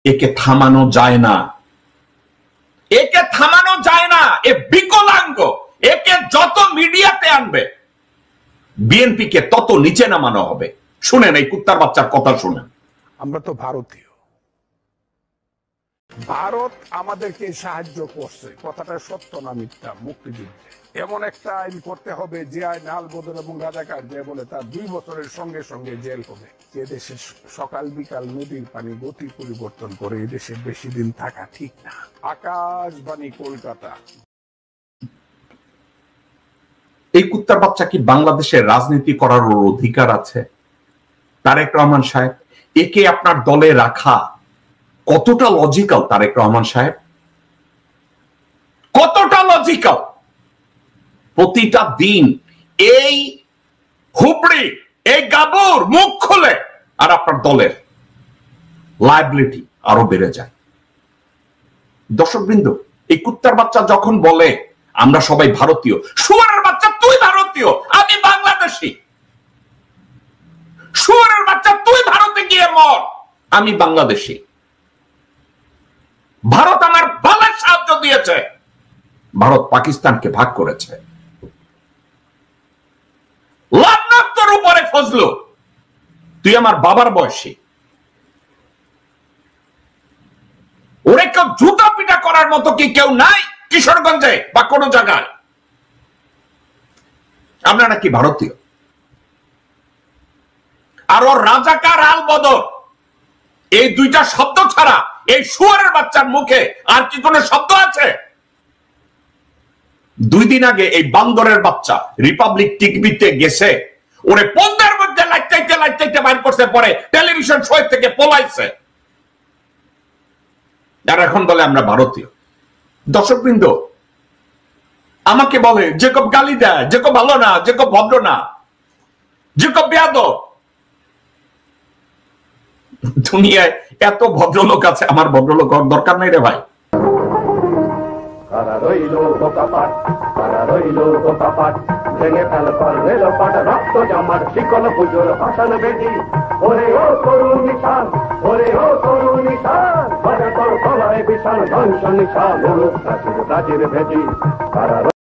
একে থামানো যায় না, একে থামানো যায় না। এ বিকলাঙ্গ, একে যত মিডিয়াতে আনবে বিএনপিকে তত নিচে নামানো হবে। শুনেন এই কুত্তার বাচ্চার কথা শুনেন। আমরা তো ভারতীয়, ভারত আমাদেরকে সাহায্য করছে, কথাটা সত্য না মিথ্যা? মুক্তিযুদ্ধে এমন একটা আইন করতে হবে যে আইন আল বদর এবং রাজাকার যে বলে তার 2 বছরের সঙ্গে সঙ্গে জেল হবে। যে দেশে সকাল বিকাল নদীর পানি গতি পরিবর্তন করে এই দেশে বেশি দিন থাকা ঠিক না। আকাশবাণী কলকাতা। এই কুত্তার বাচ্চা কি বাংলাদেশের রাজনীতি করার অধিকার আছে? তারেক রহমান সাহেব, একে আপনার দলে রাখা কতটা লজিক্যাল? তারেক রহমান সাহেব, কতটা লজিক্যাল? প্রতিটা দিন এই হুবড়ি, এই গাবুর মুখ খুলে আর আপনার দলের লায়াবিলিটি আরো বেড়ে যায়। দর্শকবৃন্দ, এই কুত্তার বাচ্চা যখন বলে আমরা সবাই ভারতীয়, শুয়োরের বাচ্চা তুই ভারতীয়, আমি বাংলাদেশি। শুয়োরের বাচ্চা তুই ভারতে গিয়ে মর, আমি বাংলাদেশি। ভারত আমার বালের সাহায্য দিয়েছে, ভারত পাকিস্তানকে ভাগ করেছে। লান্নাত তোর উপরে ফজলু, তুই আমার বাবার বয়সী। ওরে কেউ জুতা পিটা করার মতো কি কেউ নাই কিশোরগঞ্জে বা কোন জায়গায়? আমরা নাকি ভারতীয়? আর ওর রাজাকার আল বদর, এই দুইটা শব্দ ছাড়া এই শুয়োরের বাচ্চার মুখে আর কি কোনো শব্দ আছে? 2 দিন আগে এই বান্দরের বাচ্চা রিপাবলিক টিভিতে গেছে, ওরে পদ্মার মধ্যে লাইটাইতে বাইর করতে, পরে টেলিভিশন শো থেকে পলাইছে, আর এখন বলে আমরা ভারতীয়। দর্শকবৃন্দ, আমাকে বলে জেকব গালি দেয়, জেকব ভালো না, জেকব ভদ্র না, জেকব বেয়াদব। দুনিয়ায় এত ভদ্রলোক আছে, আমার ভদ্রলোক দরকার নাই রে ভাই। ভেঙে ফেল কর রেল পাট, রক্ত জামার শিকল পুজোর ভাষণ বেদি। ওরে ও করুণ নিশান, ওরে ও করুণ নিশান, তোর তলায় বিশাল ধ্বংস নিশান, প্রাচীর প্রাচীর ভেদি।